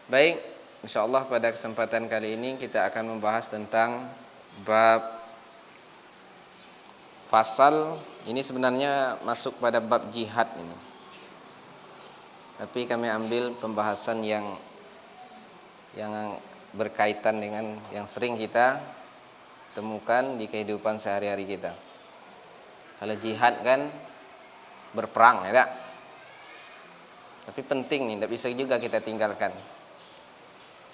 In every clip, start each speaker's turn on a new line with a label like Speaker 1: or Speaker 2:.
Speaker 1: Baik, insyaallah pada kesempatan kali ini kita akan membahas tentang bab fasal. Ini sebenarnya masuk pada bab jihad ini. Tapi kami ambil pembahasan yang berkaitan dengan yang sering kita temukan di kehidupan sehari-hari kita. Kalau jihad kan berperang, ya tak? Tapi penting nih, tidak bisa juga kita tinggalkan.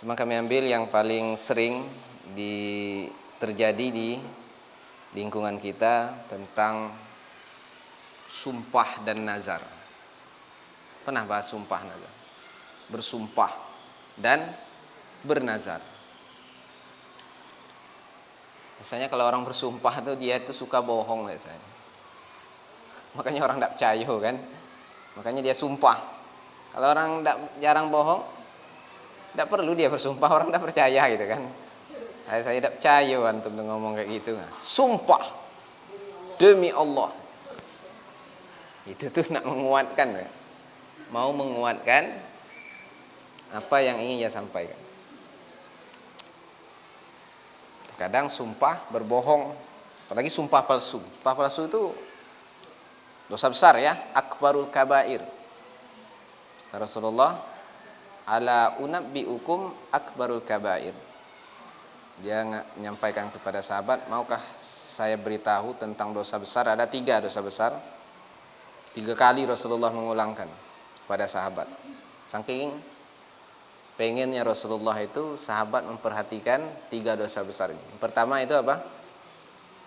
Speaker 1: Cuma kami ambil yang paling sering terjadi di lingkungan kita tentang sumpah dan nazar. Pernah bahas sumpah nazar? Bersumpah dan bernazar. Misalnya kalau orang bersumpah tuh dia itu suka bohong biasanya. Makanya orang tidak percaya kan. Makanya dia sumpah. Kalau orang jarang bohong, tidak perlu dia bersumpah, orang tidak percaya gitu kan. Saya tidak percaya antum ngomong kayak gitu. Sumpah demi Allah. Itu tuh nak menguatkan, mau menguatkan apa yang ingin dia sampaikan. Kadang sumpah berbohong, apalagi sumpah palsu. Sumpah palsu itu dosa besar ya, akbarul kabair. Rasulullah, ala unabbiukum akbarul kabair. Dia menyampaikan kepada sahabat, maukah saya beritahu tentang dosa besar? Ada 3 dosa besar. 3 kali Rasulullah mengulangkan kepada sahabat. Saking pengennya Rasulullah itu sahabat memperhatikan 3 dosa besar ini. Yang pertama itu apa?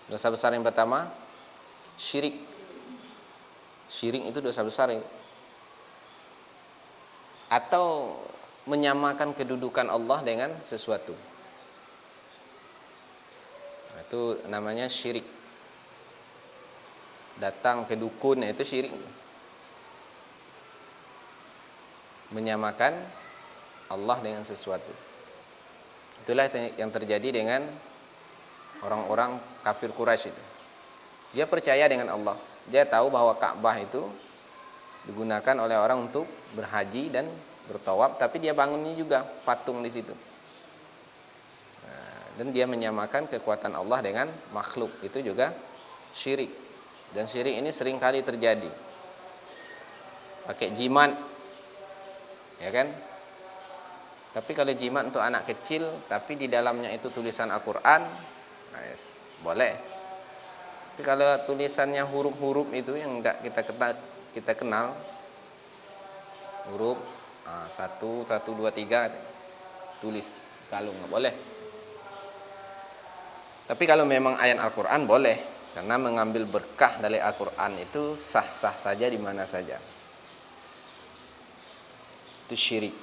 Speaker 1: Dosa besar yang pertama syirik. Syirik itu dosa besar itu. Atau menyamakan kedudukan Allah dengan sesuatu. Itu namanya syirik. Datang ke dukun itu syirik. Menyamakan Allah dengan sesuatu. Itulah yang terjadi dengan orang-orang kafir Quraisy itu. Dia percaya dengan Allah. Dia tahu bahwa Ka'bah itu digunakan oleh orang untuk berhaji dan bertawaf, tapi dia bangunnya juga patung di situ. Dan dia menyamakan kekuatan Allah dengan makhluk, itu juga syirik. Dan syirik ini sering kali terjadi. Pakai jimat, ya kan? Tapi kalau jimat untuk anak kecil, tapi di dalamnya itu tulisan Al-Quran, nah yes, boleh. Tapi kalau tulisannya huruf-huruf itu yang enggak kita kenal, huruf 1, 1, 2, 3 tulis kalung, nggak boleh. Tapi kalau memang ayat Al-Quran boleh, karena mengambil berkah dari Al-Quran itu sah-sah saja di mana saja. Itu syirik.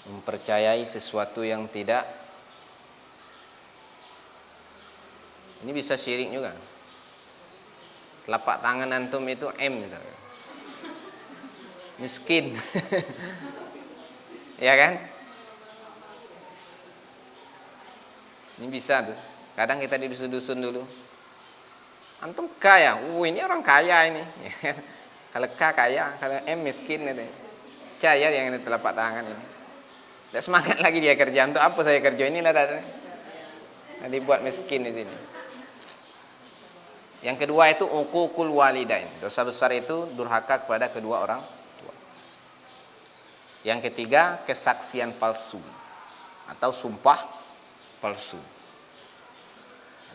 Speaker 1: Mempercayai sesuatu yang tidak. Ini bisa syirik juga. Telapak tangan antum itu M misalnya. Miskin. Ya kan? Ini bisa tuh. Kadang kita di dusun-dusun dulu. Antum kaya. Ini orang kaya ini. Kalau K kaya, kalau M miskin gitu. Percaya yang ini telapak tangan ini. Tidak semangat lagi dia kerja. Untuk apa saya kerja? Inilah tadi. Nanti buat miskin di sini. Yang kedua itu uququl walidain. Dosa besar itu durhaka kepada kedua orang tua. Yang ketiga kesaksian palsu atau sumpah palsu.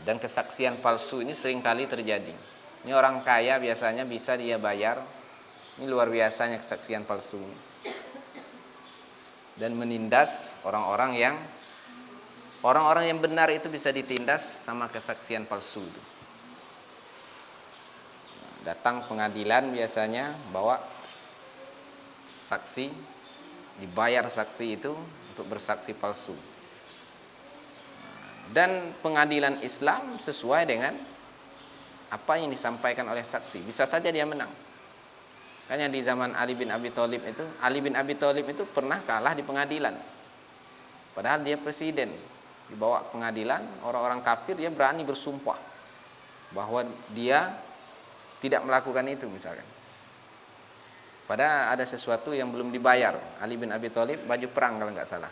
Speaker 1: Dan kesaksian palsu ini seringkali terjadi. Ini orang kaya biasanya bisa dia bayar. Ini luar biasanya kesaksian palsu. Dan menindas orang-orang yang benar itu bisa ditindas sama kesaksian palsu itu. Datang pengadilan biasanya bawa saksi, dibayar saksi itu untuk bersaksi palsu. Dan pengadilan Islam sesuai dengan apa yang disampaikan oleh saksi. Bisa saja dia menang. Makanya di zaman Ali bin Abi Thalib itu pernah kalah di pengadilan. Padahal dia presiden. Dibawa pengadilan, orang-orang kafir dia berani bersumpah bahwa dia tidak melakukan itu misalkan. Padahal ada sesuatu yang belum dibayar. Ali bin Abi Thalib baju perang kalau nggak salah.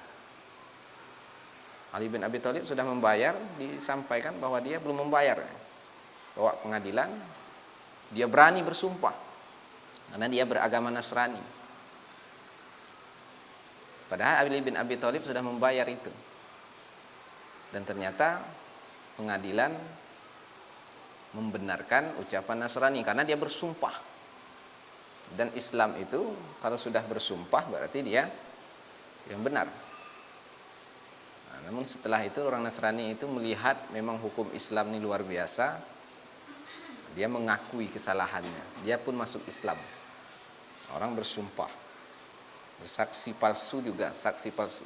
Speaker 1: Ali bin Abi Thalib sudah membayar, disampaikan bahwa dia belum membayar. Bawa pengadilan, dia berani bersumpah karena dia beragama Nasrani. Padahal Ali bin Abi Thalib sudah membayar itu. Dan ternyata pengadilan membenarkan ucapan Nasrani karena dia bersumpah. Dan Islam itu kalau sudah bersumpah berarti dia yang benar. Nah, namun setelah itu orang Nasrani itu melihat memang hukum Islam ini luar biasa. Dia mengakui kesalahannya. Dia pun masuk Islam. Orang bersumpah. Bersaksi palsu juga, saksi palsu.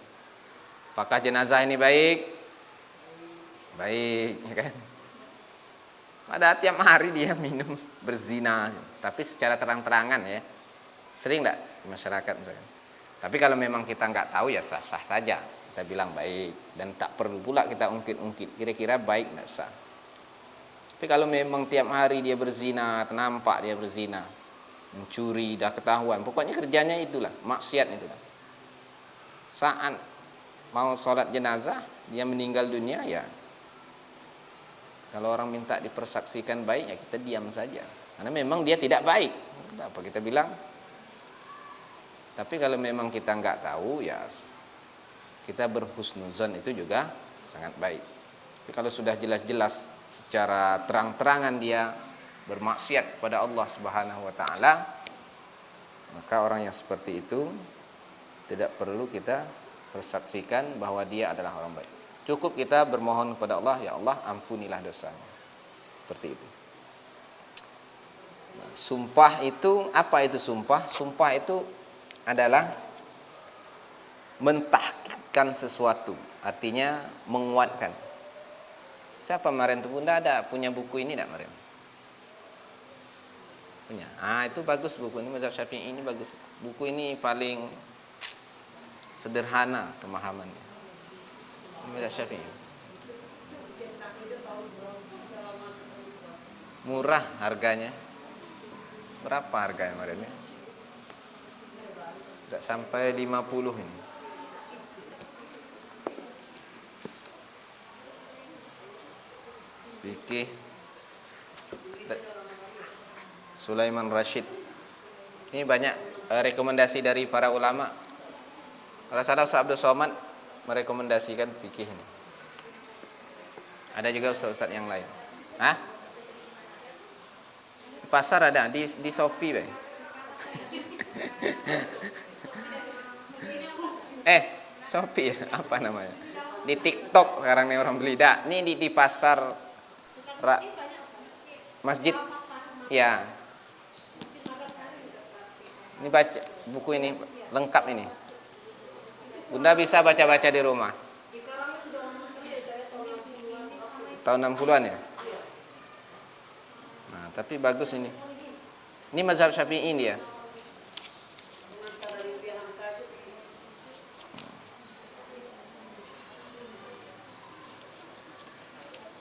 Speaker 1: Apakah jenazah ini baik? Baik, ya kan? Pada tiap hari dia minum, berzina, tapi secara terang-terangan ya. Sering enggak di masyarakat misalkan. Tapi kalau memang kita enggak tahu ya sah-sah saja. Kita bilang baik dan tak perlu pula kita ungkit-ungkit. Kira-kira baik enggak usah. Tapi kalau memang tiap hari dia berzina, nampak dia berzina, mencuri, dah ketahuan, pokoknya kerjanya itulah, maksiat itulah. Saat mau sholat jenazah, dia meninggal dunia ya. Kalau orang minta dipersaksikan baik, ya kita diam saja. Karena memang dia tidak baik. Apa kita bilang? Tapi kalau memang kita nggak tahu, ya kita berhusnuzon itu juga sangat baik. Tapi kalau sudah jelas-jelas secara terang-terangan dia bermaksiat kepada Allah Subhanahu wa taala, maka orang yang seperti itu tidak perlu kita persaksikan bahwa dia adalah orang baik. Cukup kita bermohon kepada Allah, ya Allah ampunilah dosanya. Seperti itu. Nah, sumpah itu, apa itu sumpah? Sumpah itu adalah mentahkikkan sesuatu, artinya menguatkan. Siapa kemarin tuh Bunda ada punya buku ini enggak kemarin? Punya. Ah, itu bagus buku ini, Mazhab Syafi'i ini bagus. Buku ini paling sederhana pemahamannya. Mazhab Syafi'i. Murah harganya. Berapa harganya kemarin ya? Tidak sampai 50 ini. Fikih Sulaiman Rashid. Ini banyak rekomendasi dari para ulama. Rasulullah Ustaz Abdul Somad merekomendasikan fikih ini. Ada juga ustaz-ustaz yang lain. Hah? Pasar ada di Shopee, Bay. Shopee apa namanya? Di TikTok sekarang nih orang beli. Ini di pasar masjid. Ya. Ini baca buku ini lengkap ini. Bunda bisa baca-baca di rumah. Tahun 60-an ya? Nah, tapi bagus ini. Ini mazhab Syafi'i dia.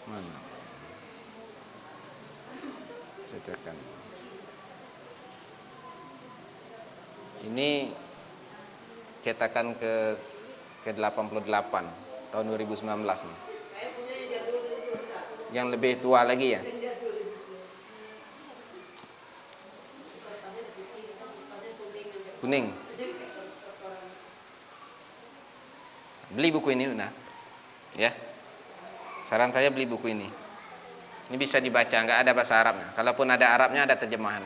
Speaker 1: Mana? Cetakan. Ini cetakan ke-88 tahun 2019 nih. Yang lebih tua lagi ya. Kuning. Beli buku ini Bunda. Ya. Saran saya beli buku ini. Ini bisa dibaca, enggak ada bahasa Arabnya. Kalaupun ada Arabnya ada terjemahan.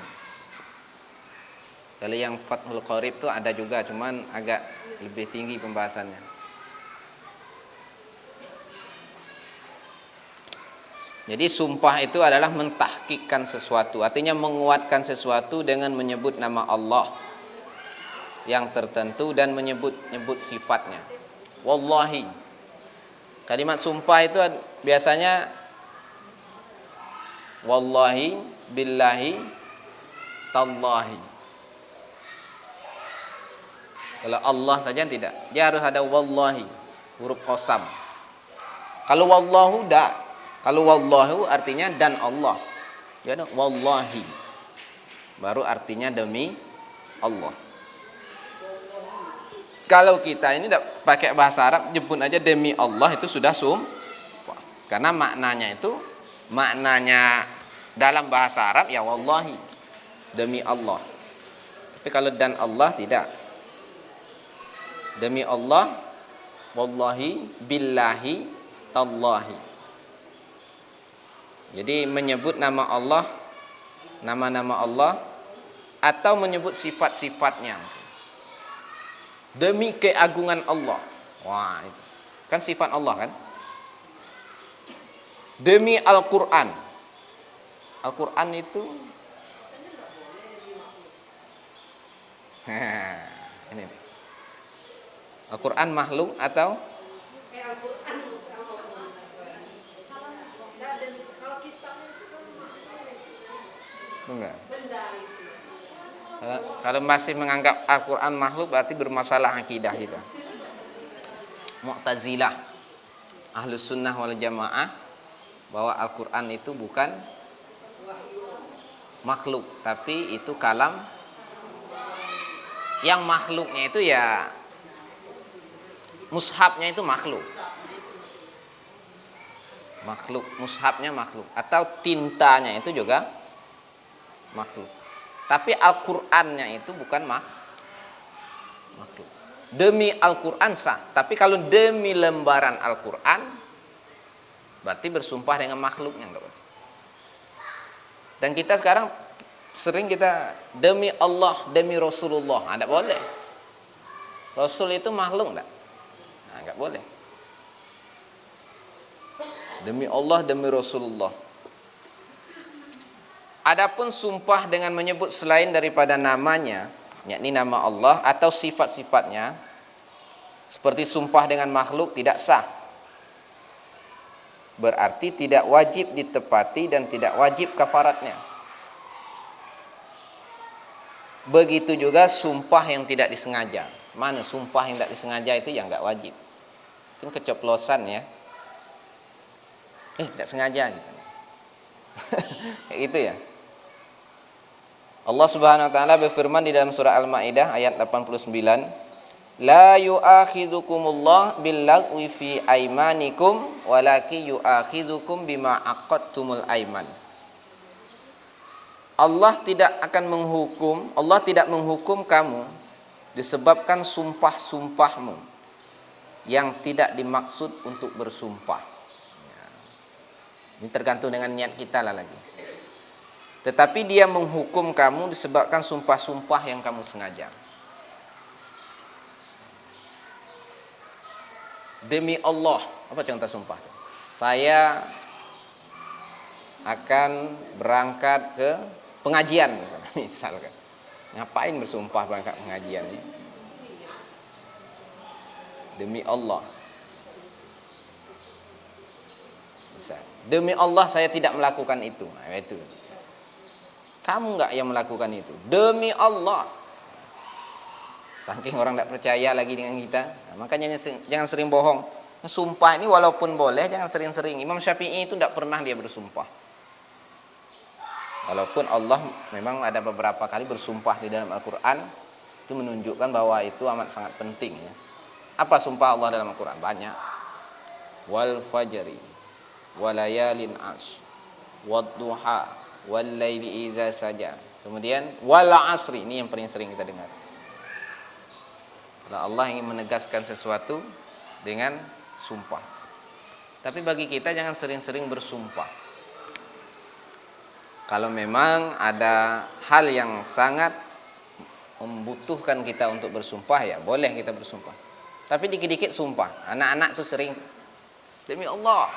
Speaker 1: Kalau yang Fathul Qorib itu ada juga, cuman agak lebih tinggi pembahasannya. Jadi sumpah itu adalah mentahkikkan sesuatu, artinya menguatkan sesuatu dengan menyebut nama Allah yang tertentu dan menyebut sifatnya. Wallahi. Kalimat sumpah itu biasanya wallahi, billahi, tallahi. Kalau Allah saja tidak, dia harus ada wallahi, huruf qasam. Kalau wallahu dak. Kalau wallahu artinya dan Allah. Ya, wallahi. Baru artinya demi Allah. Kalau kita ini tidak pakai bahasa Arab, jemput aja demi Allah itu sudah sumpah. Karena maknanya dalam bahasa Arab ya wallahi, demi Allah. Tapi kalau dan Allah tidak. Demi Allah, wallahi, billahi, tallahi. Jadi menyebut nama Allah, nama-nama Allah, atau menyebut sifat-sifatnya. Demi keagungan Allah. Wah, itu kan sifat Allah kan? Demi Al-Qur'an. Al-Qur'an itu ini. Al-Qur'an makhluk atau enggak? Kalau masih menganggap Al-Quran makhluk berarti bermasalah akidah kita. Mu'tazilah, Ahlus Sunnah wal Jamaah, bahwa Al-Quran itu bukan makhluk, tapi itu kalam. Yang makhluknya itu ya mushafnya itu makhluk. Makhluk, mushafnya makhluk, atau tintanya itu juga makhluk. Tapi Al-Qur'annya itu bukan makhluk. Demi Al-Qur'an sah, tapi kalau demi lembaran Al-Qur'an berarti bersumpah dengan makhluknya enggak boleh. Dan kita sekarang sering kita demi Allah, demi Rasulullah, enggak boleh. Rasul itu makhluk enggak? Nah, enggak boleh. Demi Allah, demi Rasulullah. Adapun sumpah dengan menyebut selain daripada namanya, yakni nama Allah atau sifat-sifatnya, seperti sumpah dengan makhluk, tidak sah. Berarti tidak wajib ditepati dan tidak wajib kafaratnya. Begitu juga sumpah yang tidak disengaja. Mana sumpah yang tidak disengaja itu yang enggak wajib. Mungkin keceplosan ya. Tidak sengaja gitu. Kayak gitu ya. Allah Subhanahu wa taala berfirman di dalam surah Al-Maidah ayat 89, "La yu'akhidzukumullah billaghwi fi aimanikum walaki yu'akhidzukum bima aqadtumul aiman." Allah tidak menghukum kamu disebabkan sumpah-sumpahmu yang tidak dimaksud untuk bersumpah. Ini tergantung dengan niat kita lah lagi. Tetapi dia menghukum kamu disebabkan sumpah-sumpah yang kamu sengaja. Demi Allah, apa contoh sumpah? Saya akan berangkat ke pengajian, misalkan. Ngapain bersumpah berangkat pengajian? Demi Allah. Demi Allah saya tidak melakukan itu. Nah, itu. Kamu enggak yang melakukan itu. Demi Allah. Saking orang tidak percaya lagi dengan kita. Nah, makanya jangan sering bohong. Sumpah ini walaupun boleh, jangan sering-sering. Imam Syafi'i itu tidak pernah dia bersumpah. Walaupun Allah memang ada beberapa kali bersumpah di dalam Al-Quran. Itu menunjukkan bahwa itu amat sangat penting ya. Apa sumpah Allah dalam Al-Quran? Banyak. Wal fajri walayalin ash wadduha wal laili iza saja. Kemudian wal asri, ini yang paling sering kita dengar. Kalau Allah ingin menegaskan sesuatu dengan sumpah. Tapi bagi kita jangan sering-sering bersumpah. Kalau memang ada hal yang sangat membutuhkan kita untuk bersumpah, ya boleh kita bersumpah. Tapi dikit-dikit sumpah. Anak-anak tuh sering demi Allah.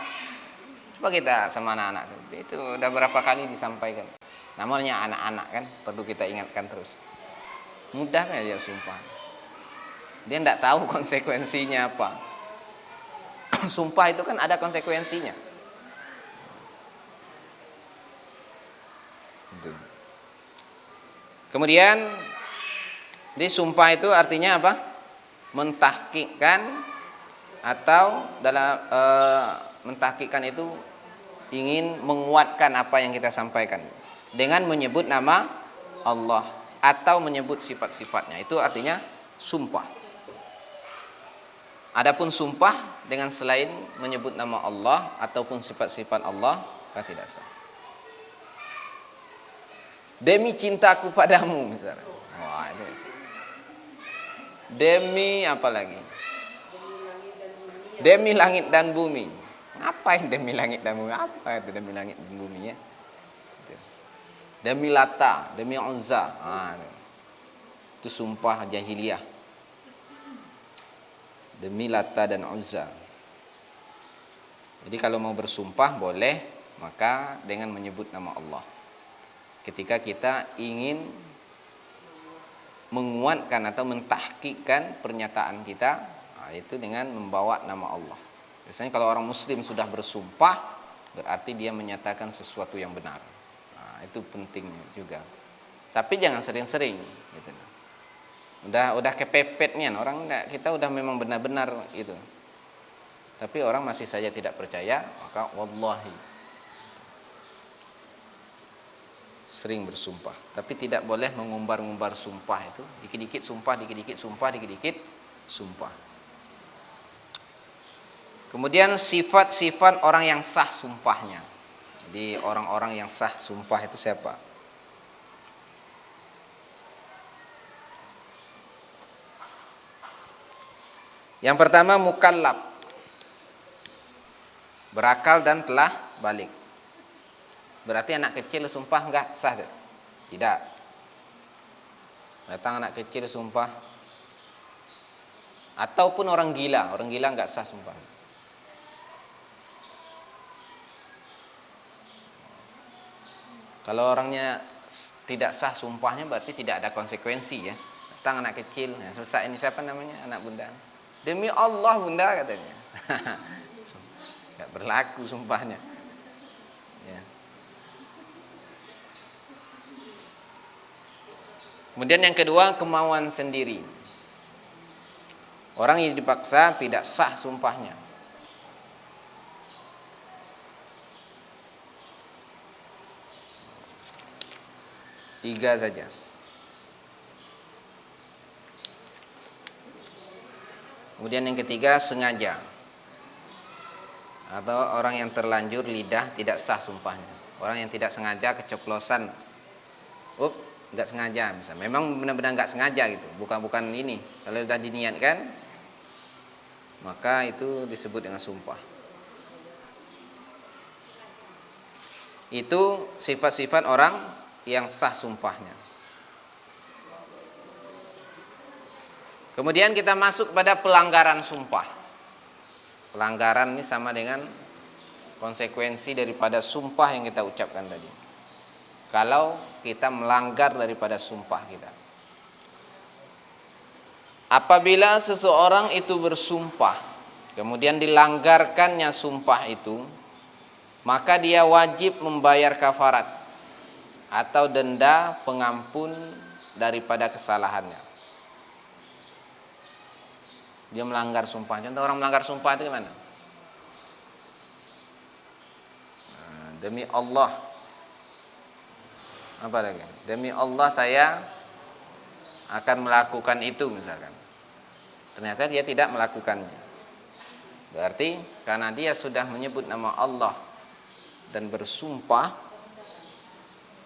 Speaker 1: Coba kita sama anak-anak itu udah berapa kali disampaikan. Namanya anak-anak kan, perlu kita ingatkan terus. Mudah kan dia sumpah. Dia tidak tahu konsekuensinya apa. Sumpah itu kan ada konsekuensinya. Kemudian di sumpah itu artinya apa? Mentahqiqkan atau dalam mentahqiqkan itu ingin menguatkan apa yang kita sampaikan dengan menyebut nama Allah atau menyebut sifat-sifatnya. Itu artinya sumpah. Adapun sumpah dengan selain menyebut nama Allah ataupun sifat-sifat Allah, maka tidak sah. Demi cintaku padamu misalnya. Wah, itu sih. Demi apa lagi? Demi langit dan bumi. Ngapain demi langit dan bumi? Apa itu demi langit dan bumi ya? Demi Lata, demi Uzza. Itu sumpah jahiliyah. Demi Lata dan Uzza. Jadi kalau mau bersumpah boleh, maka dengan menyebut nama Allah. Ketika kita ingin menguatkan atau mentahqiqkan pernyataan kita, itu dengan membawa nama Allah. Biasanya kalau orang muslim sudah bersumpah, berarti dia menyatakan sesuatu yang benar. Itu pentingnya juga. Tapi jangan sering-sering gitu. Udah kepepetnya orang, kita udah memang benar-benar itu. Tapi orang masih saja tidak percaya, maka wallahi sering bersumpah. Tapi tidak boleh mengumbar-ngumbar sumpah itu. Dikit-dikit sumpah, dikit-dikit sumpah, dikit-dikit sumpah. Kemudian sifat-sifat orang yang sah sumpahnya. Jadi orang-orang yang sah sumpah itu siapa? Yang pertama mukallaf, berakal dan telah balik. Berarti anak kecil sumpah enggak sah? Tidak. Datang anak kecil sumpah, ataupun orang gila enggak sah sumpah. Kalau orangnya tidak sah sumpahnya berarti tidak ada konsekuensi ya. Datang anak kecil, susah ini siapa namanya? Anak bunda. Demi Allah bunda katanya. Enggak berlaku sumpahnya. Ya. Kemudian yang kedua kemauan sendiri. Orang yang dipaksa tidak sah sumpahnya. Tiga saja. Kemudian yang ketiga sengaja. Atau orang yang terlanjur lidah tidak sah sumpahnya. Orang yang tidak sengaja keceplosan. Enggak sengaja misalnya. Memang benar-benar enggak sengaja gitu. Bukan ini. Kalau sudah diniatkan, maka itu disebut dengan sumpah. Itu sifat-sifat orang yang sah sumpahnya. Kemudian kita masuk pada pelanggaran sumpah. Pelanggaran ini sama dengan konsekuensi daripada sumpah yang kita ucapkan tadi. Kalau kita melanggar daripada sumpah kita. Apabila seseorang itu bersumpah, kemudian dilanggarkannya sumpah itu, maka dia wajib membayar kafarat atau denda pengampun daripada kesalahannya. Dia melanggar sumpah. Contoh orang melanggar sumpah itu gimana? Demi Allah. Apa lagi? Demi Allah saya akan melakukan itu misalkan. Ternyata dia tidak melakukannya. Berarti karena dia sudah menyebut nama Allah dan bersumpah,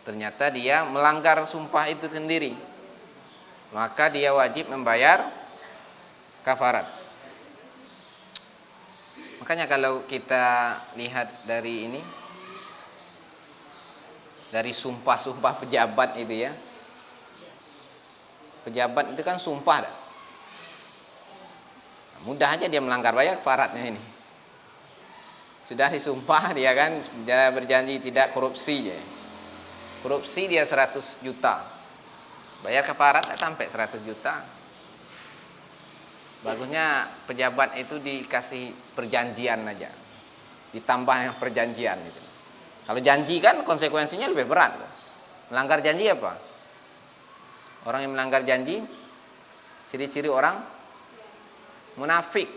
Speaker 1: ternyata dia melanggar sumpah itu sendiri. Maka dia wajib membayar kafarat. Makanya kalau kita lihat dari ini, dari sumpah-sumpah pejabat itu ya, pejabat itu kan sumpah dah. Mudah aja dia melanggar, bayar kafaratnya ini. Sudah disumpah dia kan, dia berjanji tidak korupsi aja. Korupsi dia 100 juta. Bayar kafarat sampai 100 juta. Bagusnya pejabat itu dikasih perjanjian aja. Ditambah yang perjanjian gitu. Kalau janji kan konsekuensinya lebih berat. Melanggar janji apa? Orang yang melanggar janji, ciri-ciri orang munafik.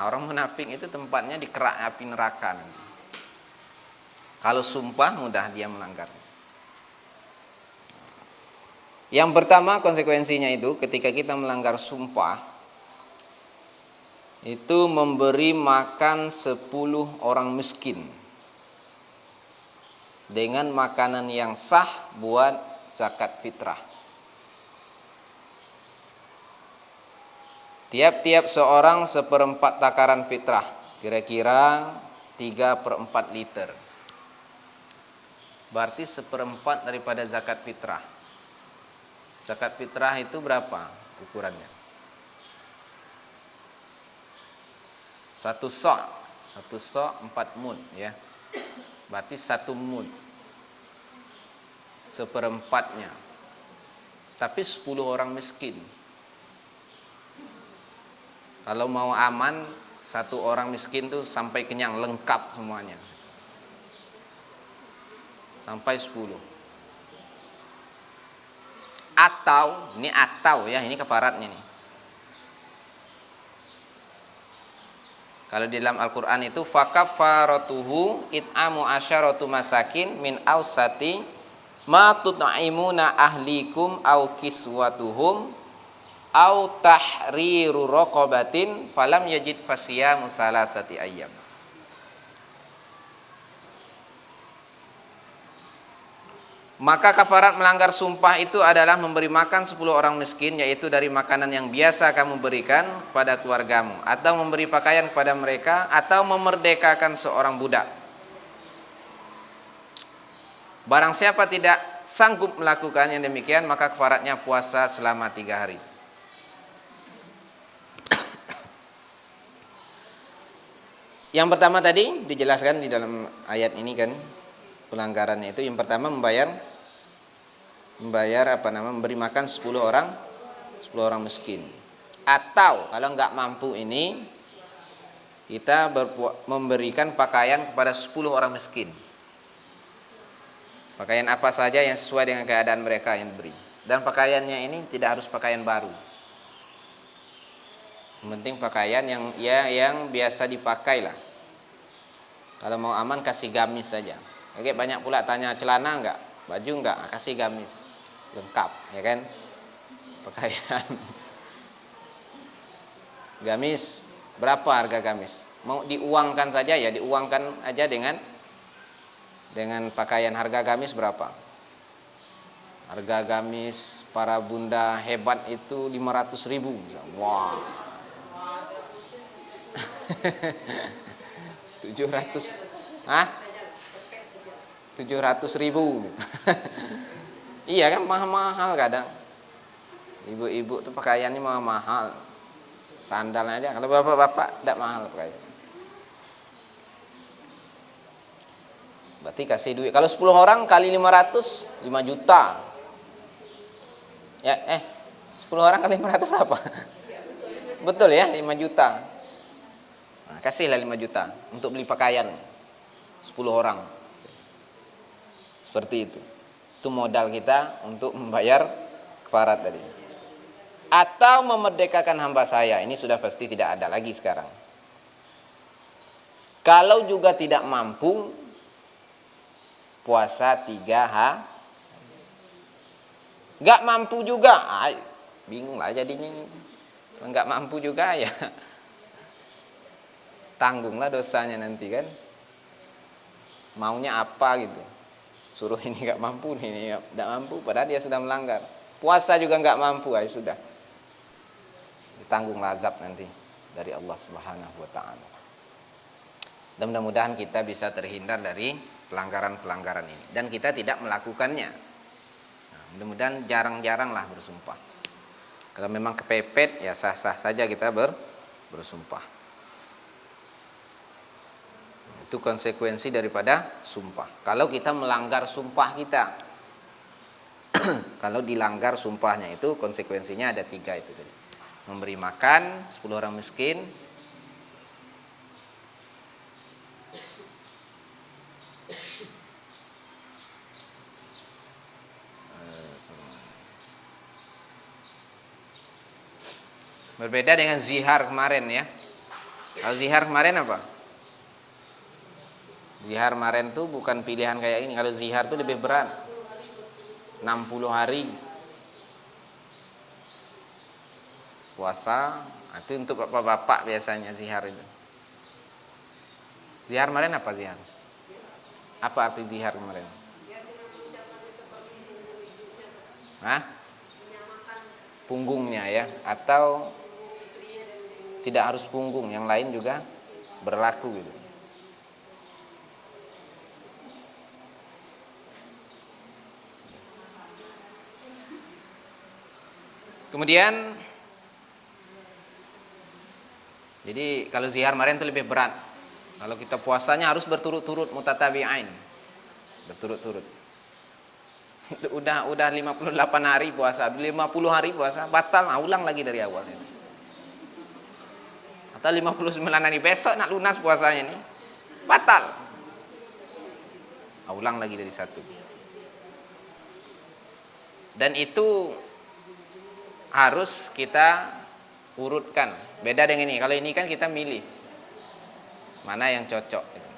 Speaker 1: Orang munafik itu tempatnya di kerak api neraka nanti. Kalau sumpah mudah dia melanggar. Yang pertama konsekuensinya itu ketika kita melanggar sumpah itu memberi makan 10 orang miskin dengan makanan yang sah buat zakat fitrah. Tiap-tiap seorang 1/4 takaran fitrah, kira-kira 3/4 liter. Berarti 1/4 daripada zakat fitrah. Zakat fitrah itu berapa ukurannya? 1 sok 4 mud ya. Berarti 1 mud 1/4-nya. Tapi 10 orang miskin. Kalau mau aman, 1 orang miskin tuh sampai kenyang lengkap semuanya. Sampai 10. Atau ya, ini keparatnya nih. Kalau di dalam Al-Qur'an itu fakaffaratuhu it'amu asyaratu masakin min ausati ma tut'imuna ahlikum au kiswatuhum au tahriru raqabatin falam yajid fasiyamu salasati ayyam. Maka kafarat melanggar sumpah itu adalah memberi makan 10 orang miskin, yaitu dari makanan yang biasa kamu berikan kepada keluargamu, atau memberi pakaian kepada mereka, atau memerdekakan seorang budak. Barang siapa tidak sanggup melakukan yang demikian, maka kafaratnya puasa selama 3 hari. Yang pertama tadi dijelaskan di dalam ayat ini kan, pelanggarannya itu yang pertama membayar memberi makan 10 orang miskin. Atau kalau enggak mampu ini kita memberikan pakaian kepada 10 orang miskin. Pakaian apa saja yang sesuai dengan keadaan mereka yang diberi. Dan pakaiannya ini tidak harus pakaian baru. Yang penting pakaian yang biasa dipakai lah. Kalau mau aman kasih gamis saja. Oke, banyak pula tanya celana enggak, baju enggak, kasih gamis lengkap, ya kan? Pakaian. Gamis berapa harga gamis? Mau diuangkan saja ya, diuangkan aja dengan pakaian. Harga gamis berapa? Harga gamis para bunda hebat itu 500.000. Wah. 700. Hah? 700.000. Iya kan, mahal-mahal kadang. Ibu-ibu tuh pakaiannya mahal. Sandal aja. Kalau bapak-bapak tidak mahal pakaian. Berarti kasih duit. Kalau 10 orang kali 500, 5 juta. Ya, 10 orang kali 500 berapa? Betul ya, 5 juta. Nah, kasihlah 5 juta untuk beli pakaian 10 orang. Seperti itu. Itu modal kita untuk membayar kafarat tadi. Atau memerdekakan hamba saya. Ini sudah pasti tidak ada lagi sekarang. Kalau juga tidak mampu, puasa 3 hari. Gak mampu juga, bingung lah jadinya. Gak mampu juga ya, tanggunglah dosanya nanti kan. Maunya apa gitu, suruh ini gak mampu, ini gak mampu, padahal dia sudah melanggar. Puasa juga gak mampu, sudah ditanggung azab nanti dari Allah Subhanahu wa ta'ala. Dan mudah-mudahan kita bisa terhindar dari pelanggaran-pelanggaran ini dan kita tidak melakukannya. Nah, mudah-mudahan jarang-jarang lah bersumpah. Kalau memang kepepet ya sah-sah saja kita bersumpah. Itu konsekuensi daripada sumpah. Kalau kita melanggar sumpah kita, kalau dilanggar sumpahnya itu konsekuensinya ada 3 itu tadi. Memberi makan 10 orang miskin, berbeda dengan zihar kemarin ya. Kalau zihar kemarin apa? Zihar kemarin tuh bukan pilihan kayak ini. Kalau zihar tuh lebih berat, 60 hari. puasa. Itu untuk bapak-bapak biasanya zihar itu. Zihar kemarin apa zihar? Apa arti zihar kemarin? Hah? Punggungnya ya, atau tidak harus punggung, yang lain juga berlaku gitu. Kemudian jadi kalau zihar kemarin itu lebih berat. Kalau kita puasanya harus berturut-turut mutatabi'ain. Berturut-turut. Udah 58 hari puasa, 50 hari puasa, batal, ulang lagi dari awal. Atau 59 hari besok nak lunas puasanya nih, batal. Ulang lagi dari satu. Dan itu harus kita urutkan. Beda dengan ini. Kalau ini kan kita milih mana yang cocok gitu.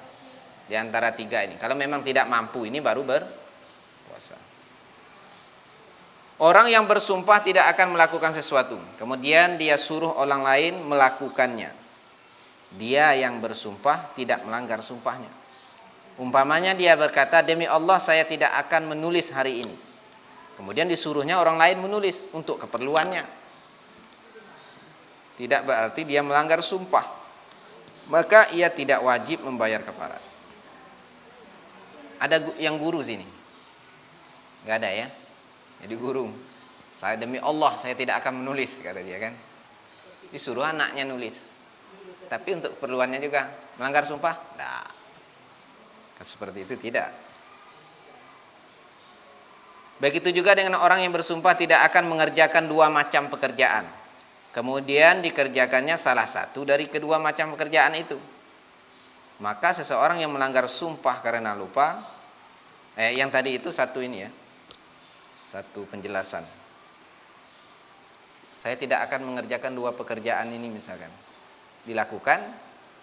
Speaker 1: Di antara tiga ini. Kalau memang tidak mampu, ini baru berpuasa. Orang yang bersumpah tidak akan melakukan sesuatu, kemudian dia suruh orang lain melakukannya. Dia yang bersumpah tidak melanggar sumpahnya. Umpamanya dia berkata, demi Allah saya tidak akan menulis hari ini. Kemudian disuruhnya orang lain menulis untuk keperluannya. Tidak berarti dia melanggar sumpah. Maka ia tidak wajib membayar kafarat. Ada yang guru sini? Gak ada ya? Jadi guru, saya demi Allah saya tidak akan menulis, kata dia kan. Disuruh anaknya nulis. Tapi untuk keperluannya juga melanggar sumpah? Tidak. Seperti itu tidak. Begitu juga dengan orang yang bersumpah tidak akan mengerjakan dua macam pekerjaan, kemudian dikerjakannya salah satu dari kedua macam pekerjaan itu. Maka seseorang yang melanggar sumpah karena lupa, yang tadi itu satu ini ya, satu penjelasan. Saya tidak akan mengerjakan dua pekerjaan ini misalkan, dilakukan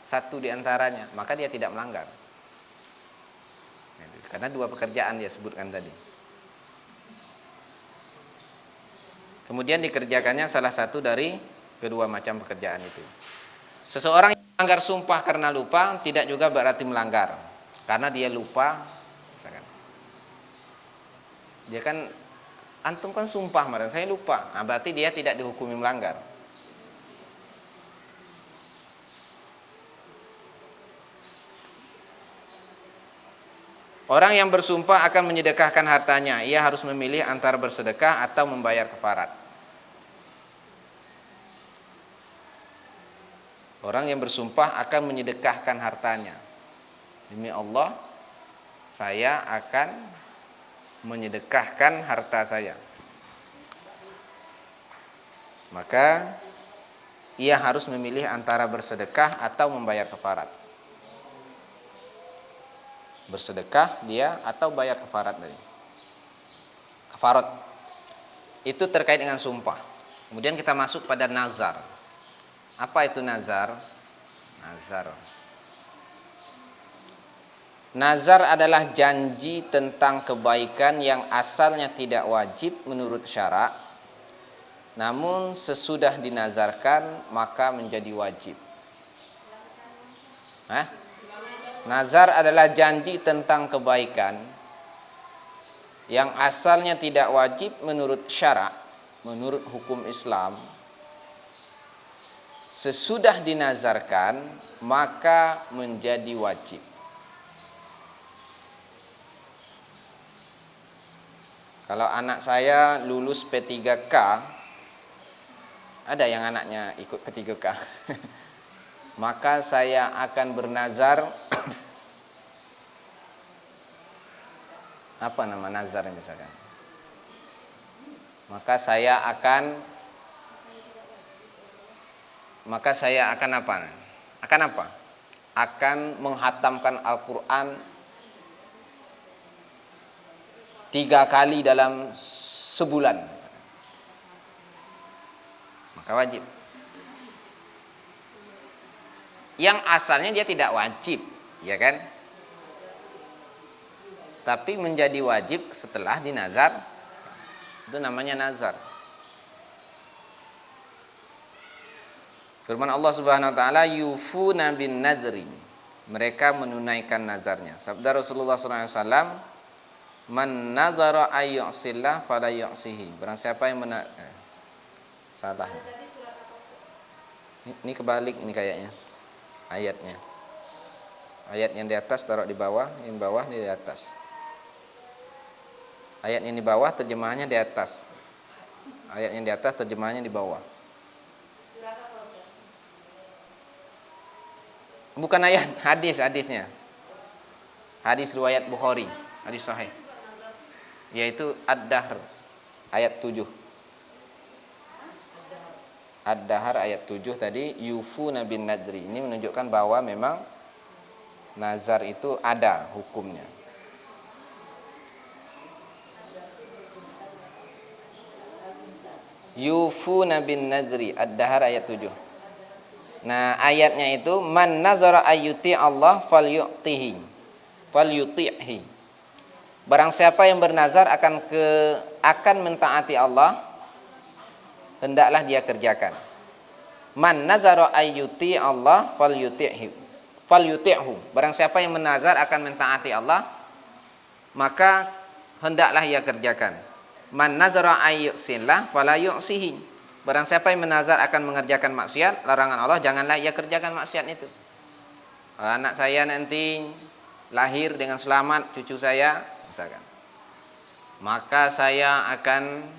Speaker 1: satu diantaranya, maka dia tidak melanggar. Karena dua pekerjaan dia sebutkan tadi. Kemudian dikerjakannya salah satu dari kedua macam pekerjaan itu. Seseorang yang melanggar sumpah karena lupa tidak juga berarti melanggar, karena dia lupa. Misalkan, dia kan, antum kan sumpah kemarin, saya lupa. Nah, berarti dia tidak dihukumi melanggar. Orang yang bersumpah akan menyedekahkan hartanya, ia harus memilih antara bersedekah atau membayar kafarat. Orang yang bersumpah akan menyedekahkan hartanya. Demi Allah, saya akan menyedekahkan harta saya. Maka ia harus memilih antara bersedekah atau membayar kafarat. Bersedekah dia atau bayar kafarat tadi. Kafarat itu terkait dengan sumpah. Kemudian kita masuk pada nazar. Apa itu nazar? Nazar adalah janji tentang kebaikan yang asalnya tidak wajib menurut syarak, namun sesudah dinazarkan maka menjadi wajib. Nazar adalah janji tentang kebaikan yang asalnya tidak wajib menurut syarak, menurut hukum Islam. Sesudah dinazarkan maka menjadi wajib. Kalau anak saya lulus P3K, ada yang anaknya ikut P3K, maka saya akan bernazar. Apa nama nazar misalkan? Maka saya akan apa? Akan menghatamkan Al-Quran 3 kali dalam sebulan. Maka wajib. Yang asalnya dia tidak wajib, ya kan? Tapi menjadi wajib setelah dinazar. Itu namanya nazar. Firman Allah Subhanahu wa taala, yufuna bin nadri. Mereka menunaikan nazarnya. Sabda Rasulullah SAW, man nazara ayyusillah fala yu'sihi. Barang siapa yang salah. Ini kebalik ini kayaknya ayatnya. Ayat yang di atas taruh di bawah, yang bawah di atas. Ayat yang di bawah terjemahannya di atas. Ayat yang di atas terjemahannya di bawah. Bukan ayat, hadisnya. Hadis riwayat Bukhari, hadis sahih. Yaitu Ad-Dahr ayat 7. Ad-Dahr ayat 7 tadi, yufuna bin nadri. Ini menunjukkan bahwa memang nazar itu ada hukumnya. Yufuna bin nadri, Ad-Dahr ayat 7. Nah, ayatnya itu man nazara ayyuti Allah falyutihi. Barang siapa yang bernazar akan mentaati Allah, hendaklah dia kerjakan. Man nazara ayyuti Allah falyuti'hu. Barang siapa yang menazar akan mentaati Allah, maka hendaklah ia kerjakan. Man nazara ayyusillah fala yu'sihi. Barang siapa yang menazar akan mengerjakan maksiat, larangan Allah, janganlah ia kerjakan maksiat itu. Anak saya nanti lahir dengan selamat, cucu saya misalkan, maka saya akan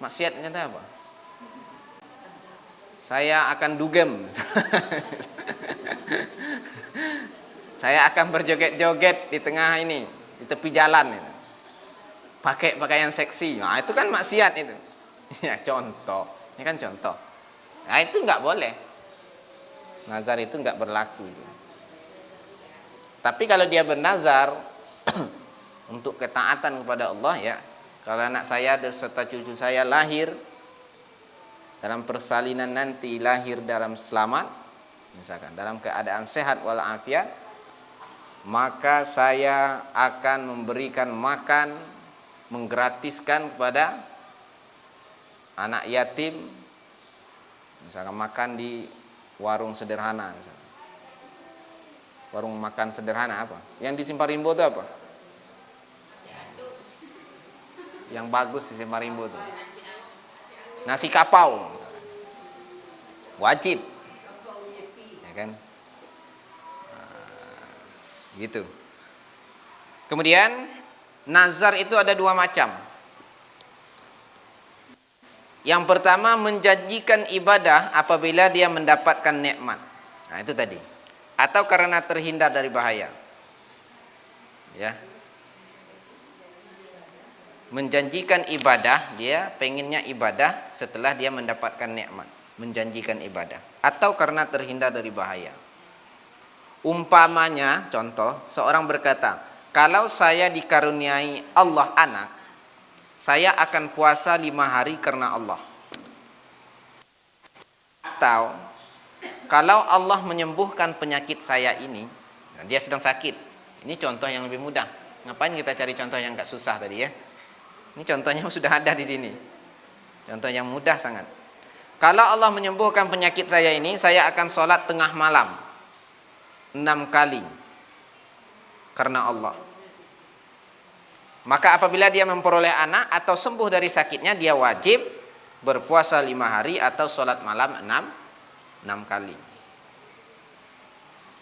Speaker 1: maksiatnya itu apa? Saya akan dugem. Saya akan berjoget-joget di tengah ini, di tepi jalan itu. Pakai pakaian seksi. Nah, itu kan maksiat itu. Ya, contoh. Ini kan contoh. Nah, itu enggak boleh. Nazar itu enggak berlaku itu. Tapi kalau dia bernazar untuk ketaatan kepada Allah, ya, kalau anak saya serta cucu saya lahir dalam persalinan nanti, lahir dalam selamat, misalkan dalam keadaan sehat walafiat, maka saya akan memberikan makan, menggratiskan kepada anak yatim, misalkan makan di warung sederhana, misalkan. Warung makan sederhana apa? Yang di Simparimbo itu apa? Yang bagus di Simparimbo itu nasi kapau, wajib, ya kan? Gitu. Kemudian nazar itu ada dua macam. Yang pertama, menjanjikan ibadah apabila dia mendapatkan nikmat. Nah, itu tadi. Atau karena terhindar dari bahaya. Ya. Menjanjikan ibadah, dia pengennya ibadah setelah dia mendapatkan nikmat. Menjanjikan ibadah. Atau karena terhindar dari bahaya. Umpamanya, contoh, seorang berkata, kalau saya dikaruniai Allah anak, saya akan puasa 5 hari karena Allah. Atau kalau Allah menyembuhkan penyakit saya ini, dia sedang sakit. Ini contoh yang lebih mudah. Ngapain kita cari contoh yang gak susah tadi ya? Ini contohnya sudah ada di sini. Contoh yang mudah sangat. Kalau Allah menyembuhkan penyakit saya ini, saya akan sholat tengah malam 6 kali karena Allah. Maka apabila dia memperoleh anak atau sembuh dari sakitnya, dia wajib berpuasa 5 hari atau sholat malam 6 kali.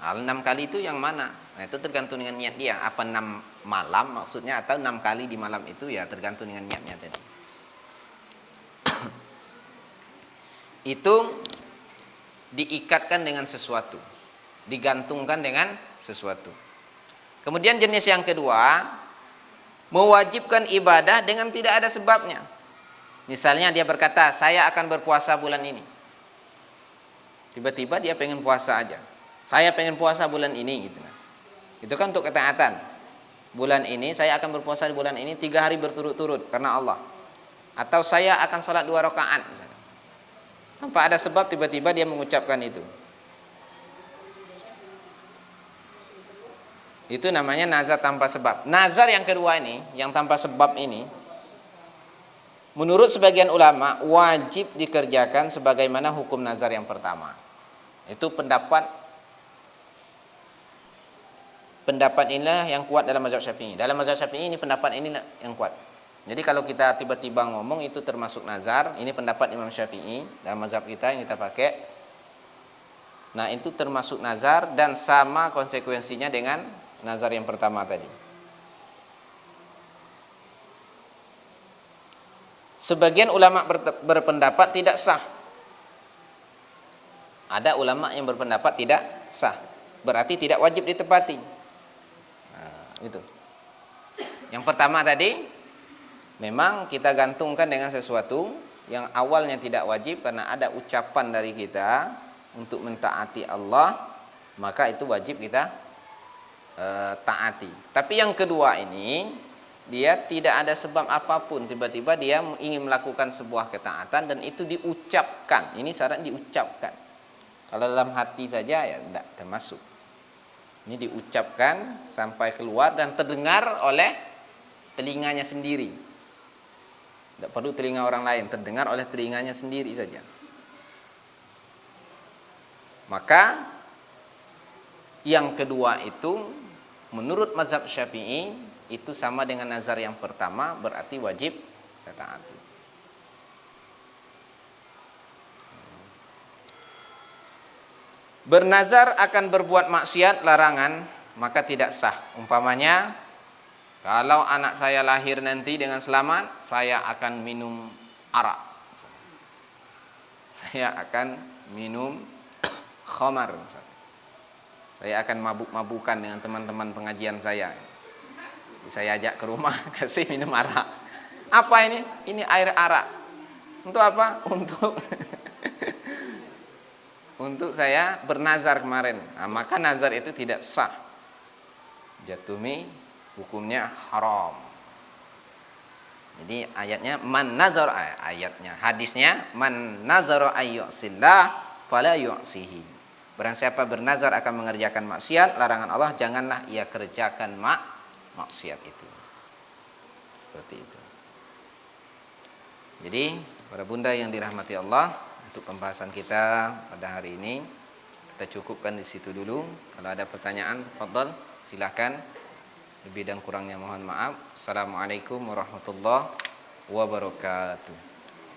Speaker 1: Nah, 6 kali itu yang mana? Nah, itu tergantung dengan niat dia. Apa 6 malam maksudnya atau 6 kali di malam itu, ya tergantung dengan niatnya tadi. Itu diikatkan dengan sesuatu, digantungkan dengan sesuatu. Kemudian jenis yang kedua, mewajibkan ibadah dengan tidak ada sebabnya. Misalnya dia berkata, saya akan berpuasa bulan ini. Tiba-tiba dia pengen puasa aja. Saya pengen puasa bulan ini gitu. Itu kan untuk ketaatan. Bulan ini saya akan berpuasa di bulan ini 3 hari berturut-turut karena Allah. Atau saya akan sholat 2 rakaat. Tanpa ada sebab tiba-tiba dia mengucapkan itu. Itu namanya nazar tanpa sebab. Nazar yang kedua ini, yang tanpa sebab ini, Menurut sebagian ulama wajib dikerjakan sebagaimana hukum nazar yang pertama. Itu pendapat inilah yang kuat dalam mazhab Syafi'i. Dalam mazhab Syafi'i ini pendapat inilah yang kuat. Jadi kalau kita tiba-tiba ngomong itu termasuk nazar, ini pendapat Imam Syafi'i dalam mazhab kita yang kita pakai. Nah, itu termasuk nazar dan sama konsekuensinya dengan nazar yang pertama tadi. Sebagian ulama berpendapat tidak sah. Ada ulama yang berpendapat tidak sah. Berarti tidak wajib ditepati. Nah, itu. Yang pertama tadi, memang kita gantungkan dengan sesuatu yang awalnya tidak wajib karena ada ucapan dari kita untuk mentaati Allah, maka itu wajib kita taati. Tapi yang kedua ini, dia tidak ada sebab apapun, tiba-tiba dia ingin melakukan sebuah ketaatan dan itu diucapkan. Ini syarat diucapkan. Kalau dalam hati saja ya tidak termasuk. Ini diucapkan sampai keluar dan terdengar oleh telinganya sendiri. Tidak perlu telinga orang lain, terdengar oleh telinganya sendiri saja. Maka yang kedua itu menurut mazhab Syafi'i itu sama dengan nazar yang pertama, berarti wajib kita taati. Bernazar akan berbuat maksiat larangan, maka tidak sah. Umpamanya, kalau anak saya lahir nanti dengan selamat, saya akan minum arak. Saya akan minum khamar. Saya akan mabuk-mabukan dengan teman-teman pengajian saya. Saya ajak ke rumah, kasih minum arak. Apa ini? Ini air arak. Untuk apa? Untuk saya bernazar kemarin. Nah, maka nazar itu tidak sah. Jatumi hukumnya haram. Jadi ayatnya man nazar, hadisnya man nazara ayyusillah fala yu'sihi. Barang siapa bernazar akan mengerjakan maksiat, larangan Allah janganlah ia kerjakan maksiat itu. Seperti itu. Jadi para bunda yang dirahmati Allah, untuk pembahasan kita pada hari ini kita cukupkan di situ dulu. Kalau ada pertanyaan, fadhal, silakan. Lebih dan kurangnya mohon maaf. Assalamualaikum warahmatullahi wabarakatuh.